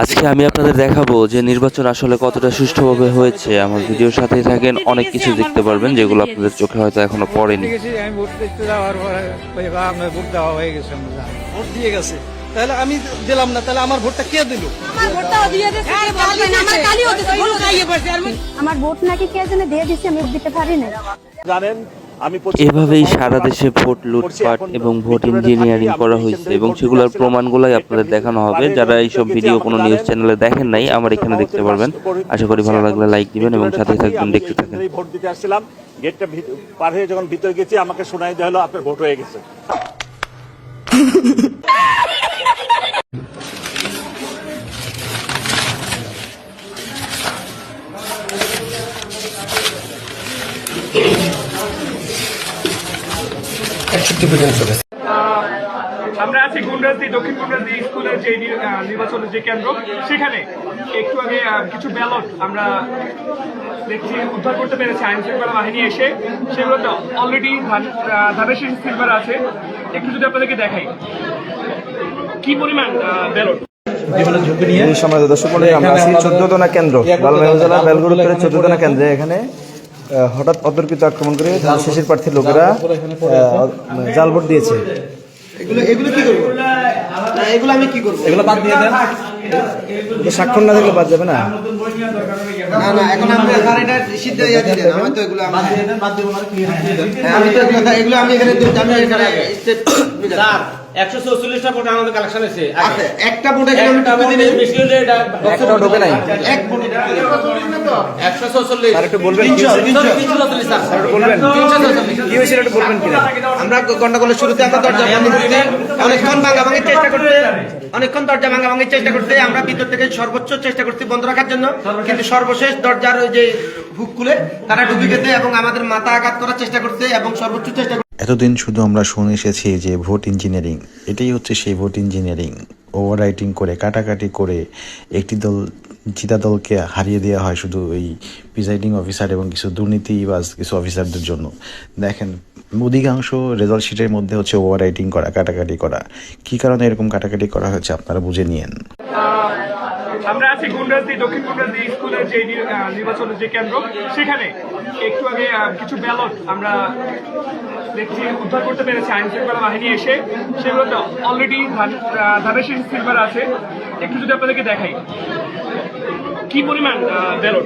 আজকে আমি আপনাদের দেখাবো যে নির্বাচন আসলে কতটা সুষ্ঠুভাবে হয়েছে। আমার ভিডিওর সাথেই থাকেন, অনেক কিছু দেখতে পারবেন যেগুলো আপনাদের চোখে হয়তো এখনো পড়েনি। আমি ভোট দেখতে যাওয়ার পরে আপনার ভোট দেওয়া হয়ে গেছে, ভোট দিয়ে গেছে, তাহলে আমি দিলাম না, তাহলে আমার ভোটটা কে দিল? আমার ভোট নাকি কে যেন দিয়ে দিচ্ছে, আমি দিতে পারি না। জানেন এভাবেই সারা দেশে ভোট লুটপাট এবং ভোট ইঞ্জিনিয়ারিং করা হয়েছে এবং সেগুলোর প্রমাণগুলাই আপনাদের দেখানো হবে। যারা এইসব ভিডিও কোনো নিউজ চ্যানেলে দেখেন নাই, আমার এখানে দেখতে পারবেন। আশা করি ভালো লাগলে লাইক দিবেন এবং সাথে থাকবেন, দেখতে থাকেন। ভোট দিতে আসছিলাম, গেটটা পার হয়ে যখন ভিতরে গেছি আমাকে শোনাই দেওয়া হলো আপনার ভোট হয়ে গেছে। আমরা আছি গুন্ডাসদি, দক্ষিণ গুন্ডাসদি স্কুলের যে নির্বাচনের যে কেন্দ্র, সেখানে একটু আগে কিছু ব্যালট আমরা দেখছি উদ্ধার করতে পেরেছে আইন শৃঙ্খলা বাহিনী এসে। সেগুলোতে অলরেডি ধানের শীষ সিলভার আছে। একটু যদি আপনাদেরকে দেখাই কি পরিমাণ ব্যালট। সমাজ দর্শক মণ্ডলী, আমরা আছি 14 দোনা কেন্দ্র, বালুরঘাট জেলার বেলগুড় উত্তরের 14 দোনা কেন্দ্রে। এখানে হঠাৎ অতর্কিত আক্রমণ করে শেষের প্রার্থীর লোকেরা জাল ভোট দিয়েছে। এগুলো কি করবো? এগুলো আমি কি করবো? এগুলো বাদ দিয়ে দেন, স্বাক্ষর না থাকলে বাদ যাবে না। না না, এখন আপনি স্যার এটা সিদ্ধ ইয়া দিয়ে দেন। আমি তো এগুলো বাদ দিয়ে দেন, বাদ দিয়ে আমি তো এগুলো আমি এখানে আমি এখানে স্টেট স্যার 144টা ভোট আমাদের কালেকশন হয়েছে। একটা ভোট এখানে আমি টাকা দিই, বেশি হলে এটা একটা ঢোকে নাই। এক ভোট 144 স্যার একটু বলবেন 344 স্যার বলবেন 344 কি হয়েছিল একটু বলবেন কিনা? আমরা গন্ডগোলের শুরুতে আমরা দরজা বন্ধ করতে অনেকক্ষণ ভাঙাভাঙির চেষ্টা করতে আমরা ভিতর থেকে সর্বোচ্চ চেষ্টা করছি বন্ধ রাখার জন্য, কিন্তু সর্বশেষ দরজার ওই যে হুক খুলে তারা ঢুকে গেছে এবং আমাদের মাথা আঘাত করার চেষ্টা করছে এবং সর্বোচ্চ চেষ্টা। এতদিন শুধু আমরা শুনে এসেছি যে ভোট ইঞ্জিনিয়ারিং, এটাই হচ্ছে সেই ভোট ইঞ্জিনিয়ারিং। ওভার রাইটিং করে, কাটাকাটি করে একটি দল জিতা দলকে হারিয়ে দেওয়া হয় শুধু এই প্রিসাইডিং অফিসার এবং কিছু দুর্নীতিবাজ কিছু অফিসারদের জন্য। দেখেন, অধিকাংশ রেজাল্ট শিটের মধ্যে হচ্ছে ওভার রাইটিং করা, কাটাকাটি করা। কি কারণে এরকম কাটাকাটি করা হয়েছে আপনারা বুঝে নিয়েন। আমরা আছি গুন্ডাসদি, দক্ষিণ গুন্ডাসদি স্কুলের যে নির্বাচনের যে কেন্দ্র, সেখানে একটু আগে কিছু ব্যালট আমরা দেখছি উদ্ধার করতে পেরেছে আইন শৃঙ্খলা বাহিনী এসে। সেগুলোতে অলরেডি ধানের শীষ সিলভার আছে। একটু যদি আপনাদেরকে দেখাই কি পরিমাণ ব্যালট।